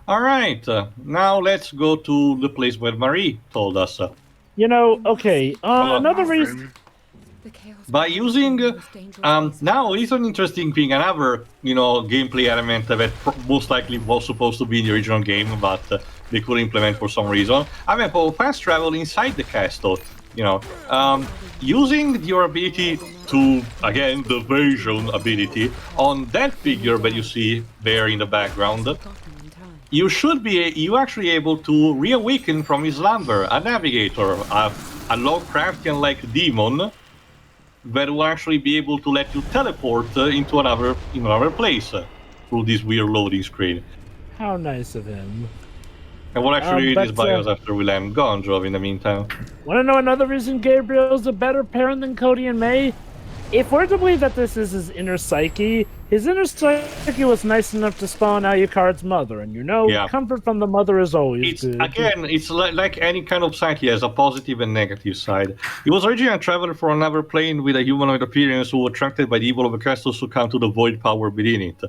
Alright, now let's go to the place where Marie told us. Okay, another reason... By using, now it's an interesting thing, another, gameplay element that most likely was supposed to be in the original game, but they couldn't implement for some reason. I mean, for fast travel inside the castle, using your ability to, again, the version ability, on that figure that you see there in the background, you should be actually able to reawaken from his slumber a navigator, a Lovecraftian-like demon that will actually be able to let you teleport into another place through this weird loading screen. How nice of him. And we'll actually read his bios after we land Gonjov in the meantime. Want to know another reason Gabriel's a better parent than Cody and May? If we're to believe that this is his inner psyche was nice enough to spawn Alucard's mother, and comfort from the mother is always good. Again, it's like any kind of psyche has a positive and negative side. He was originally a traveler for another plane with a humanoid appearance who, attracted by the evil of the castle, succumbed to the void power within it.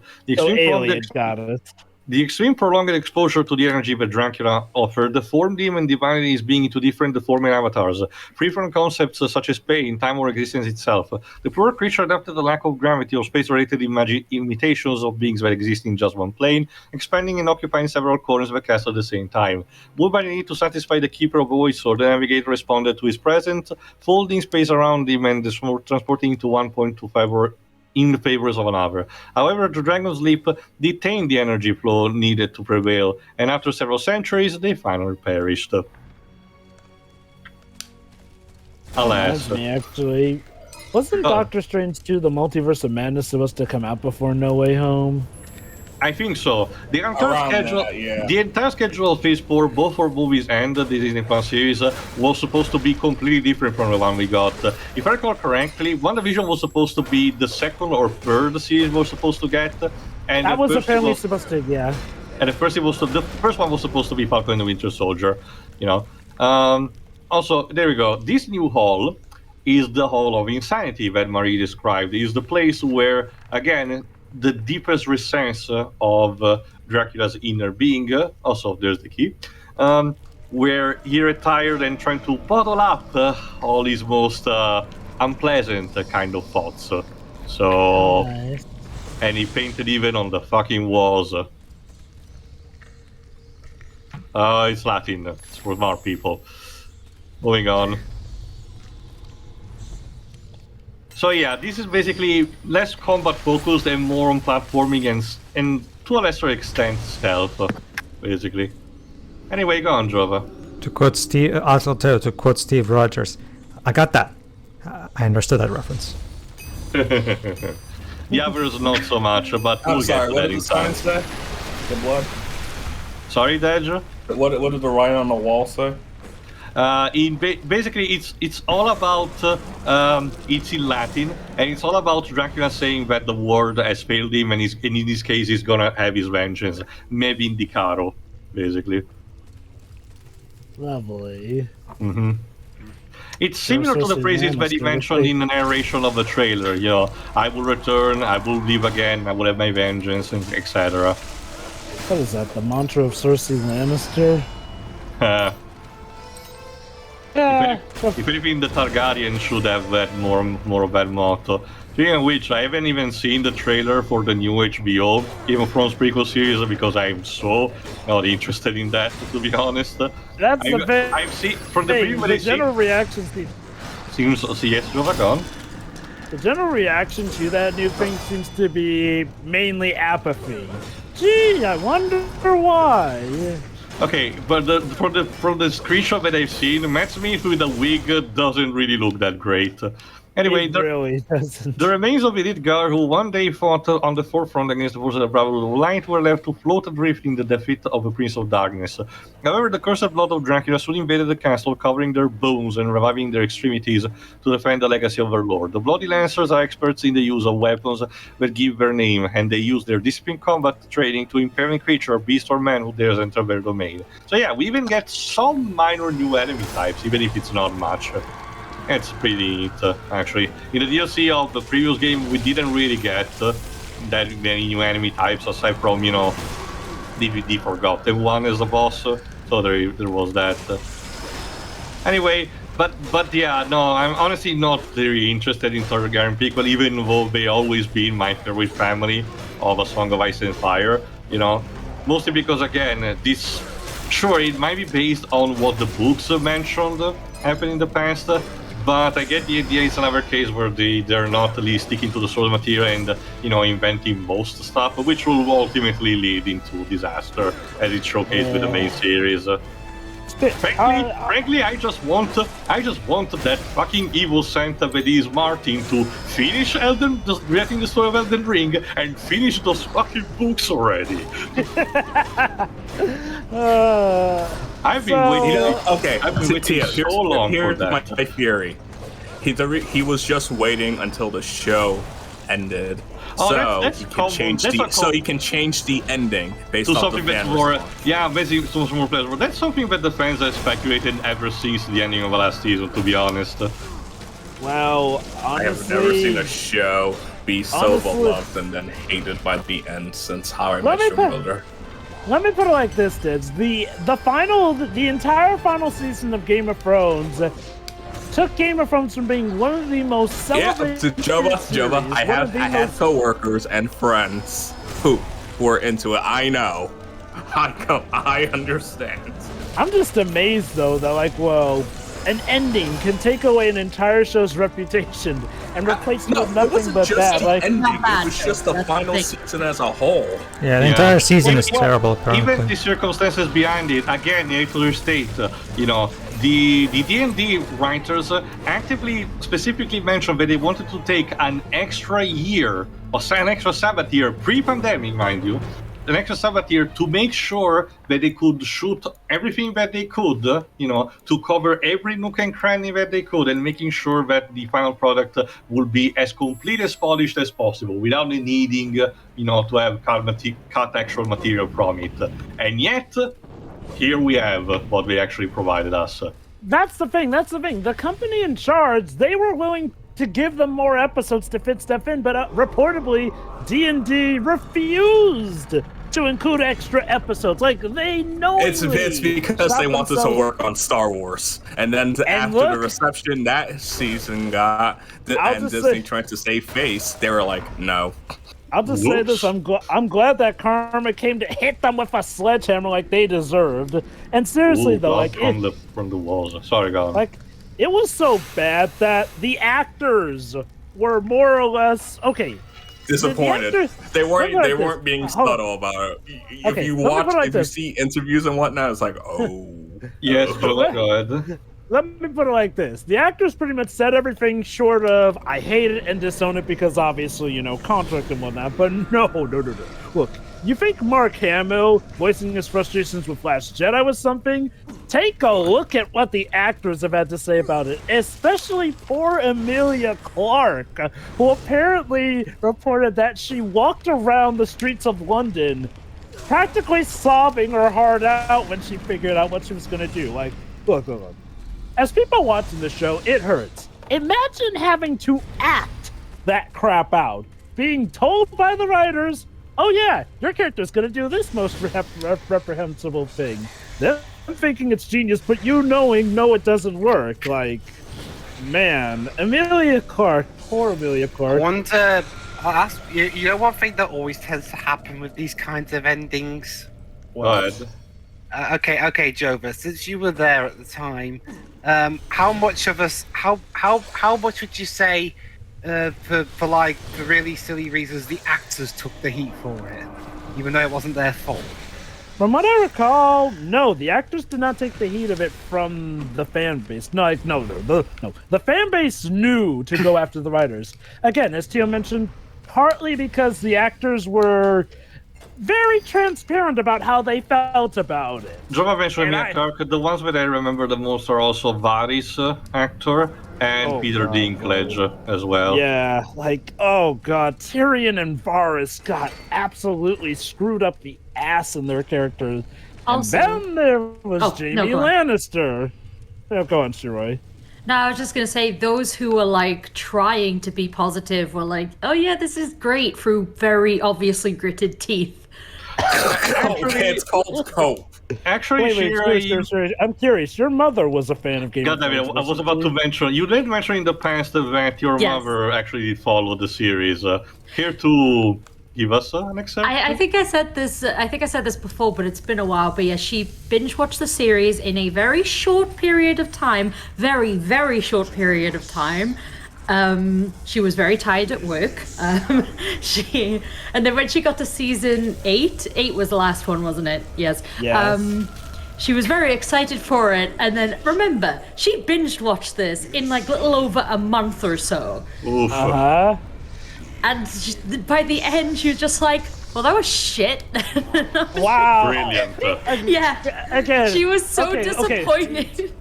Got it. The extreme prolonged exposure to the energy that Dracula offered formed him and divided his being into different deforming avatars, free from concepts such as pain, time, or existence itself. The poor creature adapted the lack of gravity or space-related imitations of beings that exist in just one plane, expanding and occupying several corners of the castle at the same time. Moved by the need to satisfy the Keeper of the Void Sword, the Navigator responded to his present, folding space around him and transporting to one point to favor in the favors of another. However, the Dragon's Leap detained the energy flow needed to prevail, and after several centuries, they finally perished. Alas. Actually, wasn't Doctor Strange 2 The Multiverse of Madness supposed to come out before No Way Home? I think so. The entire schedule of Phase 4, both for movies and the Disney Plus series, was supposed to be completely different from the one we got. If I recall correctly, WandaVision was supposed to be the second or third series we're supposed to get. And that was apparently supposed to, yeah. And the first one was supposed to be Falcon and the Winter Soldier, Also, there we go. This new hall is the Hall of Insanity that Marie described. It is the place where, again, the deepest recess of Dracula's inner being, also there's the key, where he retired and trying to bottle up all his most unpleasant kind of thoughts. Nice. And he painted even on the fucking walls. It's Latin, it's for smart people. Moving on. So yeah, this is basically less combat focused and more on platforming and to a lesser extent stealth, basically. Anyway, go on, Trevor. To quote Steve Rogers, I got that. I understood that reference. The others not so much, but we'll get to that in time. Say? The blood? Sorry, Dej? What did the writing on the wall say? Basically, it's all about it's in Latin, and it's all about Dracula saying that the world has failed him, and in this case, he's gonna have his vengeance. Me vindicaro, basically. Lovely. Mm-hmm. It's similar to the phrases that he mentioned in the narration of the trailer. I will return, I will live again, I will have my vengeance, etc. What is that? The mantra of Cersei Lannister? If anything, the Targaryen should have that more of that motto. Speaking of which, I haven't even seen the trailer for the new HBO Game of Thrones prequel series because I'm so not interested in that, to be honest. That's the best. I've seen from the preview. The general reaction seems yes, Jovagon. The general reaction to that new thing seems to be mainly apathy. Gee, I wonder why. Okay, but from the screenshot that I've seen, Matt Smith with a wig doesn't really look that great. Anyway, really doesn't. The remains of Edith Gar, who one day fought on the forefront against the forces of Bravo Light, were left to float adrift in the defeat of the Prince of Darkness. However, the cursed blood of Dracula soon invaded the castle, covering their bones and reviving their extremities to defend the legacy of their lord. The Bloody Lancers are experts in the use of weapons that give their name, and they use their disciplined combat training to impair any creature, beast, or man who dares enter their domain. So yeah, we even get some minor new enemy types, even if it's not much. It's pretty neat, actually. In the DLC of the previous game, we didn't really get that many new enemy types, aside from, the Forgotten One as a boss. So there was that. Anyway, but yeah, no, I'm honestly not very interested in Trevor and Pickle, even though they always been my favorite family of A Song of Ice and Fire. Mostly because again, this sure it might be based on what the books mentioned happened in the past, but I get the idea it's another case where they're not at least sticking to the source material and inventing most stuff, which will ultimately lead into disaster as it showcased with the main series. Frankly, I just want that fucking evil Santa that is Martin to finish writing the story of Elden Ring and finish those fucking books already. I've been waiting. I've been waiting so long for that. Here's my theory. He was just waiting until the show ended. So he can change the ending based on something the that's fan more, response. basically something more pleasurable. That's something that the fans have speculated ever since the ending of the last season, to be honest. Well, honestly, I have never seen a show be so beloved and then hated by the end since How I Met Your Mother. Let me put it like this, Dids. The entire final season of Game of Thrones took Game of Thrones from being one of the most celebrated Joba, I have co-workers and friends who were into it. I know. I understand. I'm just amazed, though, that, an ending can take away an entire show's reputation and replace it with nothing but that. Ending. It was just the final season as a whole. Yeah, the entire season is terrible, apparently. Even the circumstances behind it, again, I to restate, the D&D writers actively, specifically mentioned that they wanted to take an extra year, or an extra Sabbath year, pre-pandemic, mind you, an extra Sabbath year to make sure that they could shoot everything that they could, to cover every nook and cranny that they could, and making sure that the final product will be as complete as polished as possible, without needing, to have cut actual material from it. And yet, here we have what they actually provided us. That's the thing. The company in charge, they were willing to give them more episodes to fit stuff in, but reportedly, D&D refused to include extra episodes. They know it's because they wanted to work on Star Wars, and then after the reception that season got, and Disney trying to save face, they were like, no. I'll just say this: I'm glad that karma came to hit them with a sledgehammer like they deserved. And seriously, from the walls. Sorry, God. It was so bad that the actors were more or less disappointed. They weren't being subtle about it. If you see interviews and whatnot, it's like, oh. Yes, go ahead. Let me put it like this. The actors pretty much said everything short of, I hate it and disown it because obviously, contract and whatnot. But no. Look, you think Mark Hamill voicing his frustrations with Last Jedi was something? Take a look at what the actors have had to say about it, especially poor Emilia Clarke, who apparently reported that she walked around the streets of London practically sobbing her heart out when she figured out what she was going to do. Look. As people watching the show, it hurts. Imagine having to act that crap out. Being told by the writers, oh yeah, your character's gonna do this most reprehensible thing. Them thinking it's genius, but knowing, no, it doesn't work. Man, Emilia Clarke, poor Emilia Clarke. I wonder, I'll ask, one thing that always tends to happen with these kinds of endings? What? Okay, Jova, since you were there at the time, how much would you say, for really silly reasons, the actors took the heat for it, even though it wasn't their fault? From what I recall, no, the actors did not take the heat of it from the fan base. No. The fan base knew to go after the writers. Again, as Tio mentioned, partly because the actors were very transparent about how they felt about it. Jova mentioned Clarke. The ones that I remember the most are also Varys actor and Peter Dinklage as well. Yeah, oh god, Tyrion and Varys got absolutely screwed up the ass in their characters. Also, and then there was Jaime Lannister. Go on, Shiroi. No, I was just going to say, those who were, trying to be positive were like, oh yeah, this is great, through very obviously gritted teeth. Okay, it's called Cope. Actually, wait, I'm curious. Your mother was a fan of Game of Thrones. I was about to mention. You did mention in the past that your mother actually followed the series. Here to give us an example. I think I said this. I think I said this before, but it's been a while. But yeah, she binge watched the series in a very short period of time. Very, very short period of time. She was very tired at work. And then when she got to season 8 was the last one, wasn't it? Yes. She was very excited for it, and then remember, she binge watched this in like little over a month or so. Oof. And by the end, she was just like, "Well, that was shit." Wow. Brilliant. Yeah. Again. She was so disappointed. Okay.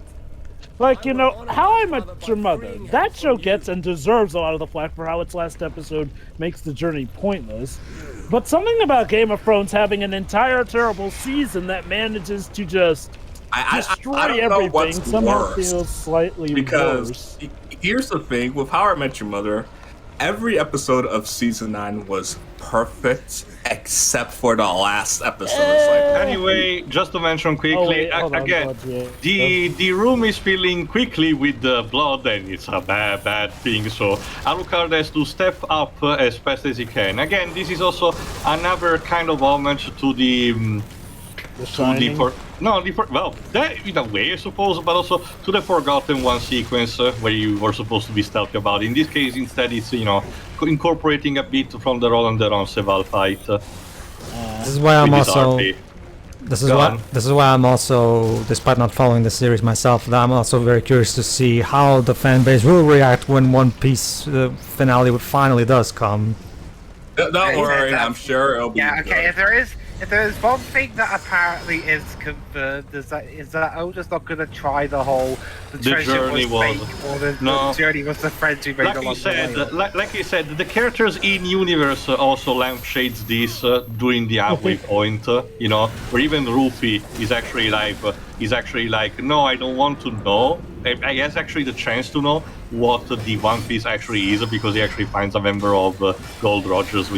Like, How I Met Your Mother. That show gets and deserves a lot of the flack for how its last episode makes the journey pointless. But something about Game of Thrones having an entire terrible season that manages to just destroy everything somehow feels slightly worse. Because here's the thing, with How I Met Your Mother, every episode of season 9 was perfect except for the last episode. Anyway, just to mention quickly, the room is filling quickly with blood, and it's a bad thing. So Alucard has to step up as fast as he can. Again, this is also another kind of homage to the. That in a way, I suppose, but also to the Forgotten One sequence where you were supposed to be stealthy about it. In this case, instead, it's incorporating a bit from the Roland the Roncesvalles fight. This is why I'm also. This is why I'm also, despite not following the series myself, I'm also very curious to see how the fan base will react when One Piece finale finally does come. Don't worry, I'm sure it'll be. Yeah. Okay. If there is one thing that apparently is confirmed, is that Oda's not going to try the whole the treasure was fake, or the journey was the friends we made along the way. Like you said, the characters in universe also lampshades this during the halfway point. Where even Rufy is actually like, no, I don't want to know. I guess actually the chance to know what the One Piece actually is, because he actually finds a member of Gold Roger's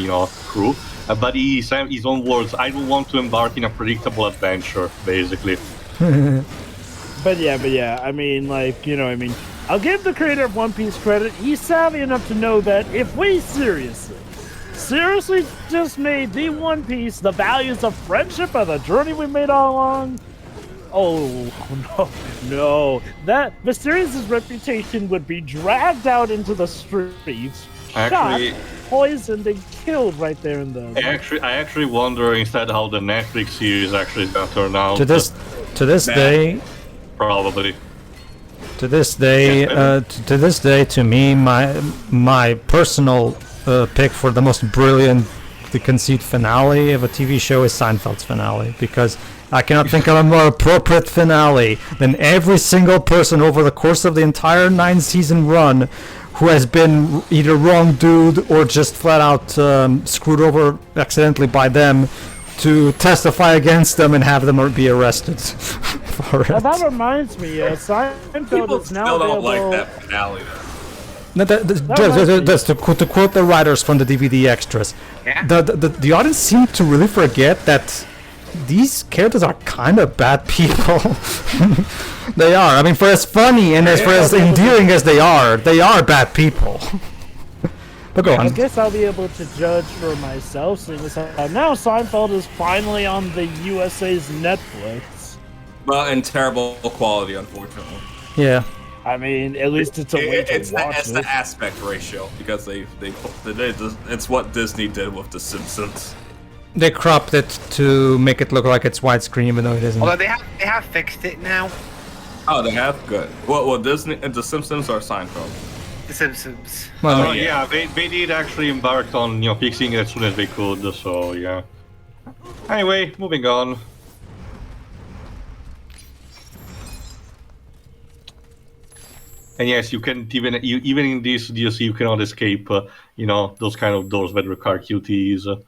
crew. But he said his own words, I don't want to embark in a predictable adventure, basically. But yeah, I mean, I'll give the creator of One Piece credit. He's savvy enough to know that if we seriously just made the One Piece the values of friendship and the journey we made all along, no, that the series' reputation would be dragged out into the streets, shot, poisoned, and killed right there in the. I actually wonder instead how the Netflix series actually is gonna turn out. To this day, probably. To this day, to me, my personal pick for the most brilliant conceived finale of a TV show is Seinfeld's finale, because I cannot think of a more appropriate finale than every single person over the course of the entire 9-season run who has been either wrongdoed or just flat out screwed over accidentally by them, to testify against them and have them be arrested for it. Now that reminds me, Seinfeld is now still don't available. like that finale, though. That's to quote the writers from the DVD extras. Yeah. The audience seemed to really forget that these characters are kind of bad people. They are. I mean, for as funny and for as endearing as they are bad people. But go on. I guess I'll be able to judge for myself, seeing as how now Seinfeld is finally on the USA's Netflix. Well, in terrible quality, unfortunately. Yeah. I mean, at least it's a way to watch It's the aspect ratio, because it's what Disney did with The Simpsons. They cropped it to make it look like it's widescreen, even though it isn't. Although they have fixed it now. Oh, they have? Good. Well, Disney and The Simpsons or Seinfeld? The Simpsons. Well, yeah, they did actually embark on fixing it as soon as they could. So yeah. Anyway, moving on. And yes, you can't even in this DLC you cannot escape. Those kind of doors that require QTEs.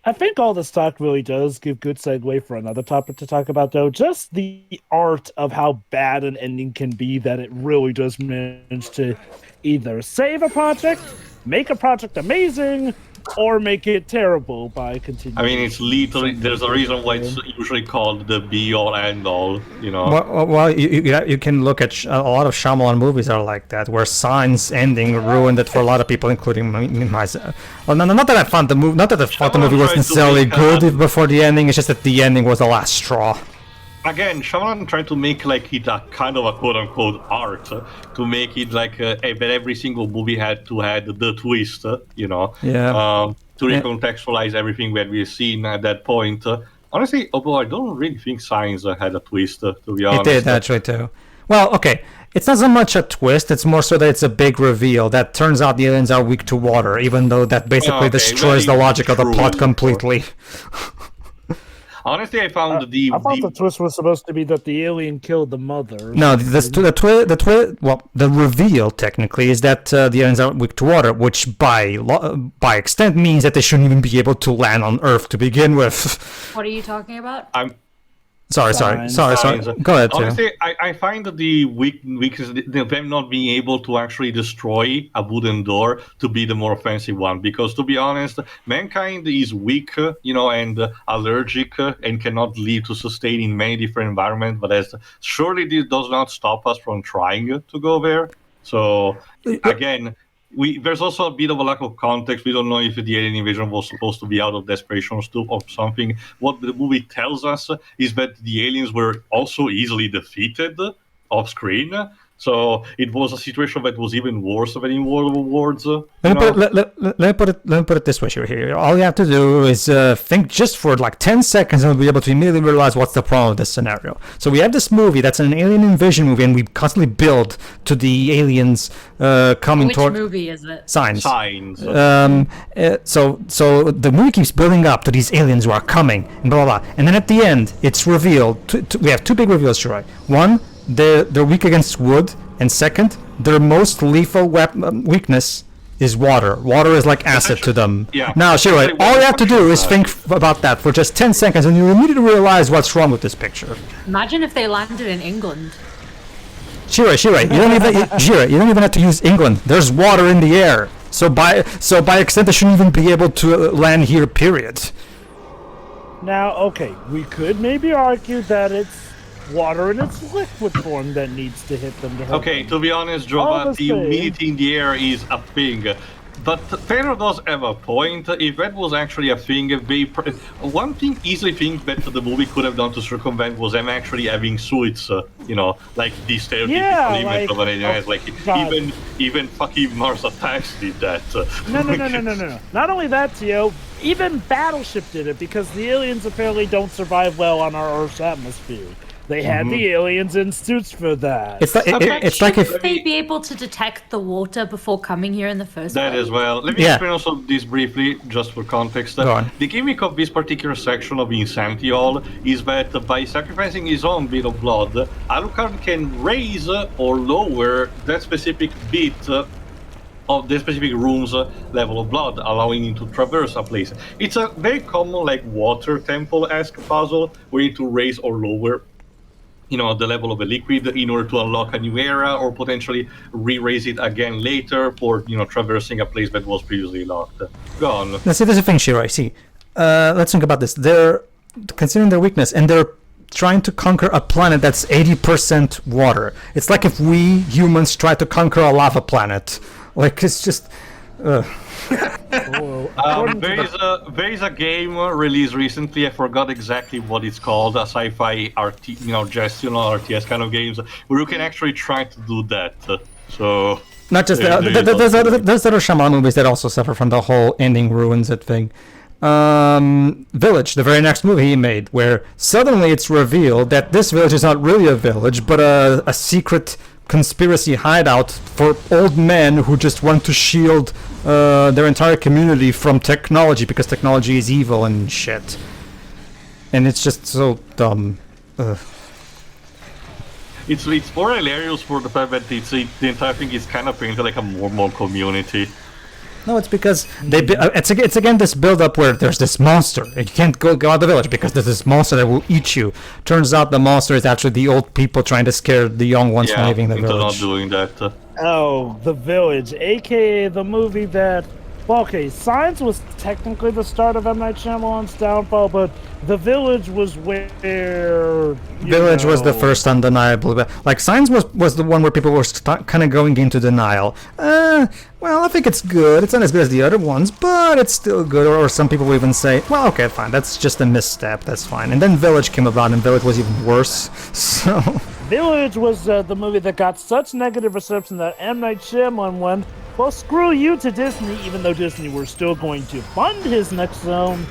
I think all this talk really does give good segue for another topic to talk about, though. Just the art of how bad an ending can be, that it really does manage to either save a project, make a project amazing, or make it terrible by continuing. I mean, it's literally, there's a reason why it's usually called the be-all, end-all, you know? Well, you can look at a lot of Shyamalan movies are like that, where Sign's ending ruined it for a lot of people, including myself. Well, not that I thought the movie was necessarily good before the ending, it's just that the ending was the last straw. Again, Shyamalan tried to make like it a kind of a quote-unquote art, to make it like that every single movie had to have the twist, you know, to recontextualize everything that we've seen at that point. Honestly, although I don't really think Signs had a twist, to be honest. It did actually too. Well, okay, it's not so much a twist; it's more so that it's a big reveal that turns out the aliens are weak to water, even though that basically destroys the logic of the plot completely. Honestly, I found I thought the twist was supposed to be that the alien killed the mother. No, the reveal technically is that the aliens are weak to water, which by extent means that they shouldn't even be able to land on Earth to begin with. What are you talking about? Sorry. Go ahead, honestly, I find that the weakness, them not being able to actually destroy a wooden door, to be the more offensive one. Because to be honest, mankind is weak, you know, and allergic, and cannot live to sustain in many different environments. But surely this does not stop us from trying to go there. So again, there's also a bit of a lack of context. We don't know if the alien invasion was supposed to be out of desperation or something. What the movie tells us is that the aliens were also easily defeated off screen. So it was a situation that was even worse than in World of Wars. Let me put it this way here. All you have to do is think just for like 10 seconds and we'll be able to immediately realize what's the problem with this scenario. So we have this movie that's an alien invasion movie, and we constantly build to the aliens coming toward... Which movie is it? Signs. So the movie keeps building up to these aliens who are coming, and blah, blah, blah. And then at the end, it's revealed... we have two big reveals, Shirai. One, they're weak against wood, and second, their most lethal weakness is water. Water is like acid to them. Yeah. Now, Shirai, all you have to do is think about that for just 10 seconds, and you immediately realize what's wrong with this picture. Imagine if they landed in England. Shirai, you don't even have to use England. There's water in the air. So by extent, they shouldn't even be able to land here, period. Now, okay, we could maybe argue that it's water in its liquid form that needs to hit them to hurt them. To be honest, Joe, the humidity in the air is a thing. But Taylor does have a point. If that was actually a thing, one thing easily think that the movie could have done to circumvent was them actually having suits, you know, like the stereotypical image of an alien. Like even fucking Mars Attacks did that. No. Not only that, Tio, even Battleship did it, because the aliens apparently don't survive well on our Earth's atmosphere. They had the aliens in suits for that. It's like if they'd be able to detect the water before coming here in the first place. That as well. Let me explain also this briefly, just for context. Go on. The gimmick of this particular section of Insanity Hall is that by sacrificing his own bit of blood, Alucard can raise or lower that specific bit of the specific room's level of blood, allowing him to traverse a place. It's a very common, like, water temple-esque puzzle where you need to raise or lower, you know, the level of a liquid in order to unlock a new area, or potentially re-raise it again later for, you know, traversing a place that was previously locked. Go on. Let's see, there's a thing, Shirai. See, let's think about this. They're considering their weakness, and they're trying to conquer a planet that's 80% water. It's like if we humans try to conquer a lava planet. Like, it's just... There is a game released recently. I forgot exactly what it's called. A sci-fi gestional RTS kind of games where you can actually try to do that. So not just there's other Shyamalan movies that also suffer from the whole ending ruins it thing. Village, the very next movie he made, where suddenly it's revealed that this village is not really a village, but a secret conspiracy hideout for old men who just want to shield their entire community from technology, because technology is evil and shit. And it's just so dumb. It's more hilarious for the fact that the entire thing is kind of painted like a Mormon community. No, it's because it's again this build-up where there's this monster. You can't go out of the village because there's this monster that will eat you. Turns out the monster is actually the old people trying to scare the young ones from leaving the village. Not doing that. Oh, The Village, aka the movie that Well, okay, Signs was technically the start of M. Night Shyamalan's downfall, but The Village was where... Village was the first undeniable. Like, Signs was the one where people were kind of going into denial. Well, I think it's good. It's not as good as the other ones, but it's still good. Or some people will even say, well, okay, fine, that's just a misstep, that's fine. And then Village came about, and Village was even worse, so... Village was the movie that got such negative reception that M. Night Shyamalan went, well, screw you to Disney, even though Disney were still going to fund his next film.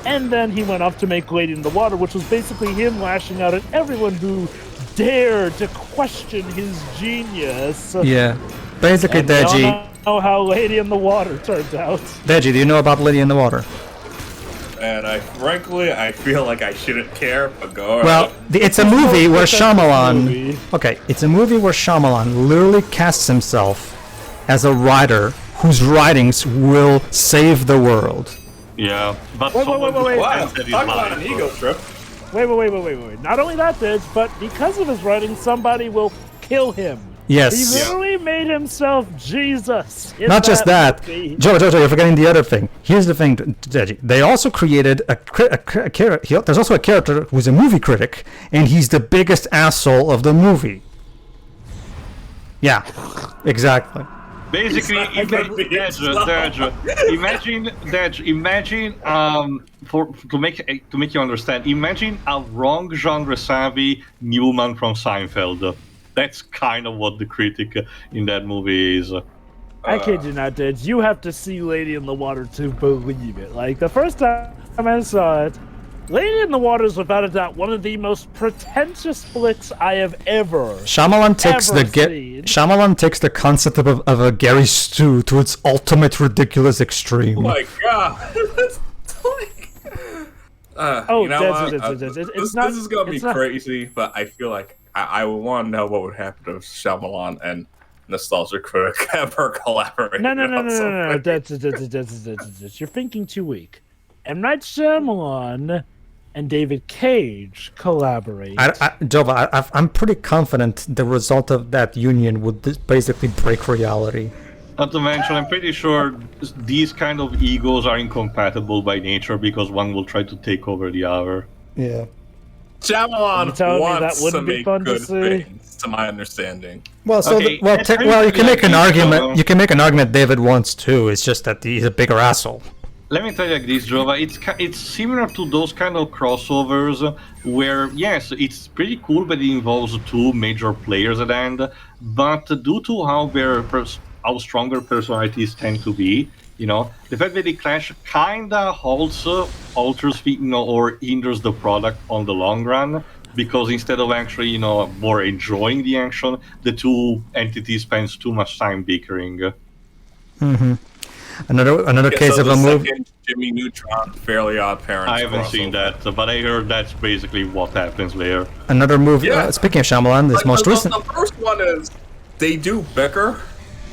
And then he went off to make Lady in the Water, which was basically him lashing out at everyone who dared to question his genius. Yeah. Basically, Deji... We all know how Lady in the Water turned out. Deji, do you know about Lady in the Water? And I feel like I shouldn't care, but go ahead. Well, it's a movie where Shyamalan... Okay, it's a movie where Shyamalan literally casts himself as a writer whose writings will save the world. Yeah, but wait. Wow, talk about an ego trip. Wait. Not only that, but because of his writing, somebody will kill him. Yes. He literally made himself Jesus. Not just that. Joe, you're forgetting the other thing. Here's the thing, Deji. They also created a character. There's also a character who's a movie critic, and he's the biggest asshole of the movie. Yeah, exactly. Basically, imagine to make you understand. Imagine a wrong genre savvy Newman from Seinfeld. That's kind of what the critic in that movie is. I kid you not, Dej. You have to see Lady in the Water to believe it. Like, the first time I saw it, Lady in the Water is without a doubt one of the most pretentious flicks I have ever Shyamalan takes the concept of a Gary Stew to its ultimate ridiculous extreme. Oh my god. You know what? This is gonna be crazy, but I feel like I would want to know what would happen if Shyamalan and Nostalgia Critic ever collaborated. No. You're thinking too weak. M. Night Shyamalan and David Cage collaborate. Jova, I'm pretty confident the result of that union would basically break reality. Not to mention, I'm pretty sure these kind of egos are incompatible by nature because one will try to take over the other. Yeah. Shyamalan wants to make good things, to my understanding. Well, you can make an argument. You can make an argument David wants too. It's just that he's a bigger asshole. Let me tell you like this, Jova. It's similar to those kind of crossovers where, yes, it's pretty cool, but it involves two major players at the end. But due to how strong their personalities tend to be, you know, the fact that they clash kinda alters or hinders the product on the long run, because instead of actually, you know, more enjoying the action, the two entities spends too much time bickering. Mm-hmm. Another case of a movie. Jimmy Neutron, Fairly Odd Parents. I haven't seen that, but I heard that's basically what happens there. Another movie. Yeah. Speaking of Shyamalan, this most recent. The first one is they do bicker,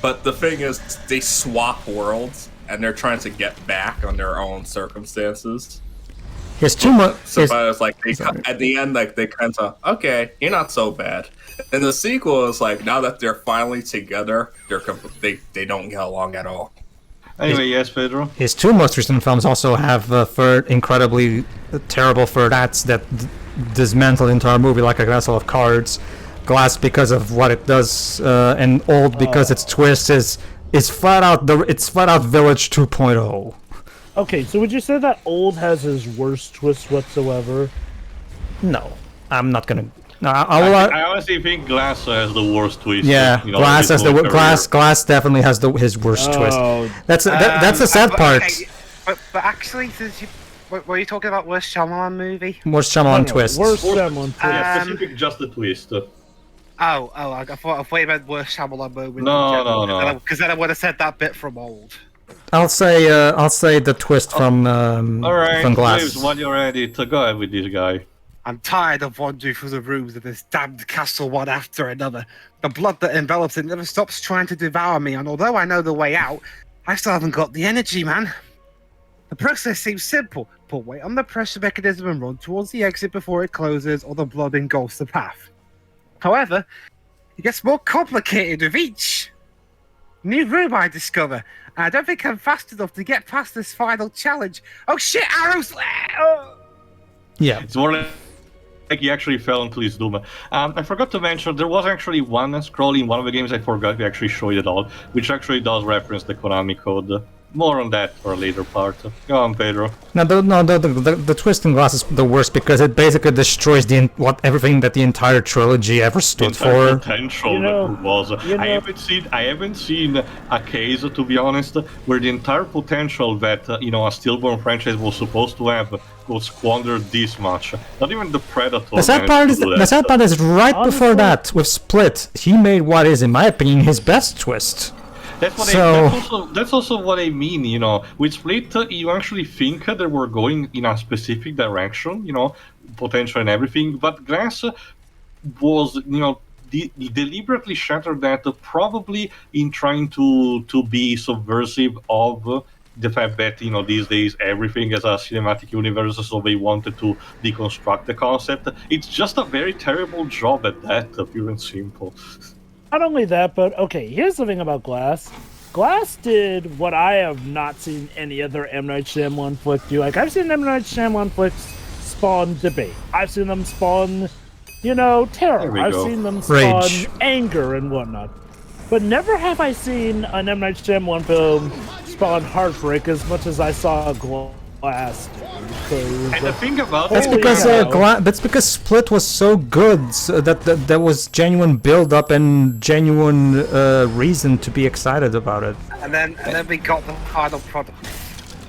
but the thing is they swap worlds and they're trying to get back on their own circumstances. There's too much. So it's like at the end, like they kind of okay, you're not so bad. And the sequel is like now that they're finally together, they don't get along at all. Anyway, yes, Pedro. His two most recent films also have incredibly terrible third acts that dismantle the entire movie, like A Castle of Cards. Glass because of what it does, and Old because its twist is flat out Village 2.0. Okay, so would you say that Old has his worst twist whatsoever? No, I'm not gonna. No, I honestly think Glass has the worst twist. Yeah, you know, Glass has Glass definitely has his worst twist. That's the sad part. Okay, but actually, since were you talking about worst Shyamalan movie? Worst Shyamalan twist. Worst Shyamalan twist. Yeah, specific, just the twist. I thought you meant worst Shyamalan movie. No. Because then I would have said that bit from Old. I'll say the twist from Glass. James, when you're ready to go ahead with this guy. I'm tired of wandering through the rooms of this damned castle one after another. The blood that envelops it never stops trying to devour me, and although I know the way out, I still haven't got the energy, man. The process seems simple. Put weight on the pressure mechanism and run towards the exit before it closes, or the blood engulfs the path. However, it gets more complicated with each. New room I discover. I don't think I'm fast enough to get past this final challenge. Oh shit, arrows! Oh. Yeah. It's more like he actually fell into his doom. I forgot to mention, there was actually one scroll in one of the games I forgot we actually showed it all, which actually does reference the Konami code. More on that for a later part. Go on, Pedro. The twisting glass is the worst because it basically destroys everything that the entire trilogy ever stood for. Potential was. I haven't seen a case, to be honest, where the entire potential that a stillborn franchise was supposed to have was squandered this much. Not even the Predator. The sad part is right honestly, before that with Split, he made what is, in my opinion, his best twist. That's also what I mean, with Split, you actually think they were going in a specific direction, potential and everything, but Glass was, deliberately shattered that probably in trying to be subversive of the fact that, these days everything is a cinematic universe, so they wanted to deconstruct the concept. It's just a very terrible job at that, pure and simple. Not only that, but okay, here's the thing about Glass. Glass did what I have not seen any other M. Night Shyamalan flick do. Like, I've seen M. Night Shyamalan flicks spawn debate. I've seen them spawn, terror. I've seen them spawn rage, anger and whatnot. But never have I seen an M. Night Shyamalan film spawn heartbreak as much as I saw Glass. And the thing about that's because Split was so good that there was genuine build-up and genuine reason to be excited about it. And then we got the final product.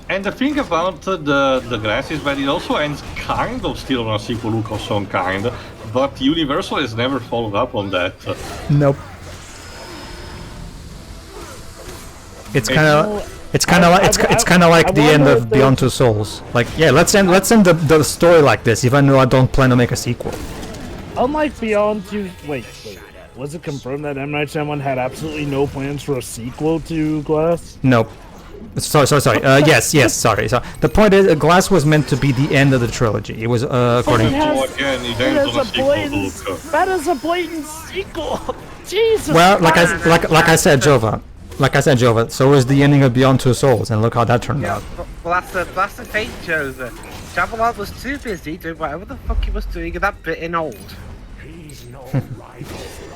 And the thing about the Glass is that it also ends kind of still on a sequel look of some kind, but Universal has never followed up on that. Nope. It's kind of like the end of Beyond Two Souls. Like, yeah, let's end the story like this, even though I don't plan to make a sequel. Unlike Beyond Two, wait, was it confirmed that M. Night Shyamalan had absolutely no plans for a sequel to Glass? Nope. Sorry. Yes. Sorry. So the point is, Glass was meant to be the end of the trilogy. It was according to. That is a blatant sequel. Jesus. Well, like I said, Jova. So was the ending of Beyond Two Souls, and look how that turned out. Well, that's the thing, Joseph. Shyamalan was too busy doing whatever the fuck he was doing at that bit in old.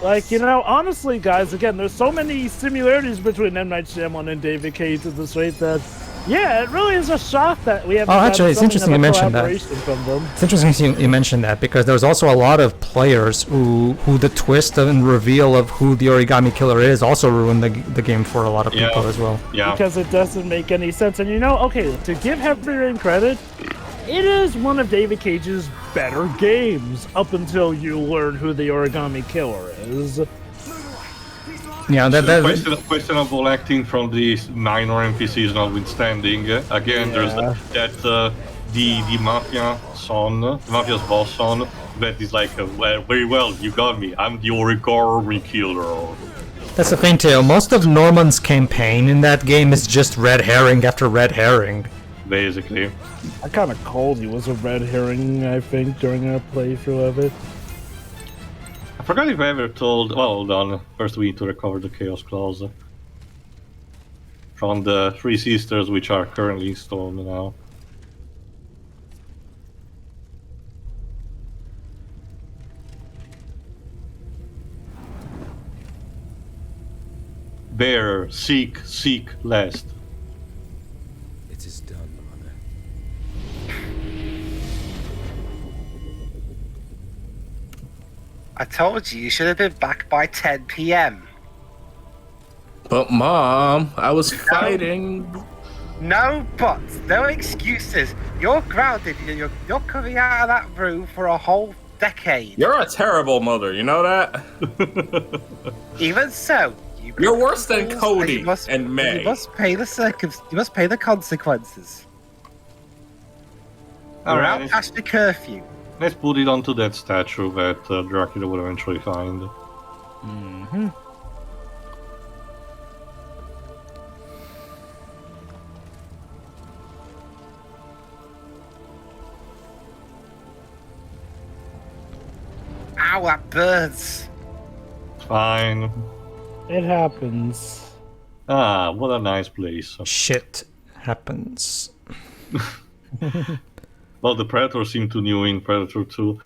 Like, honestly, guys, again, there's so many similarities between M. Night Shyamalan and David Cage to this rate that, yeah, it really is a shock that we have. Oh, actually, it's interesting you mentioned that. It's interesting you mentioned that because there's also a lot of players who the twist and reveal of who the Origami Killer is also ruined the game for a lot of people as well. Yeah. Because it doesn't make any sense. And okay, to give Heavy Rain credit, it is one of David Cage's better games up until you learn who the Origami Killer is. Yeah, questionable acting from these minor NPCs notwithstanding. Again, there's that the mafia's boss son, that is like, very well, you got me. I'm the Origami Killer. That's the thing too. Most of Norman's campaign in that game is just red herring after red herring. Basically. I kind of called he was a red herring, I think, during our playthrough of it. I forgot if I ever told. Well, hold on. First, we need to recover the Chaos Claws from the Three Sisters, which are currently installed now. Bearer, seek last. It is done, Mother. I told you should have been back by 10 p.m. But Mom, I was fighting. No buts, no excuses. You're grounded. You're coming out of that room for a whole decade. You're a terrible mother, you know that? Even so, you're worse than Cody and May. You must pay the consequences. You're out past the curfew. Let's put it onto that statue that Dracula will eventually find. Mm-hmm. Ow, that burns. Fine. It happens. Ah, what a nice place. Shit happens. Well, the Predator seemed to new in Predator 2.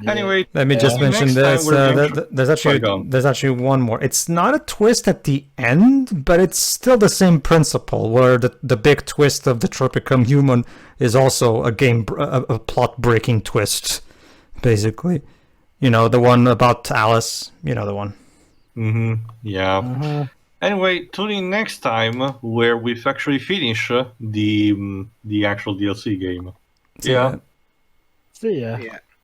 Anyway, let me just mention this. There's actually one more. It's not a twist at the end, but it's still the same principle, where the big twist of Detroit Become Human is also a plot breaking twist, basically. You know, the one about Alice. You know the one. Yeah. Anyway, tune in next time where we've actually finished the actual DLC game. Yeah. See ya. Yeah.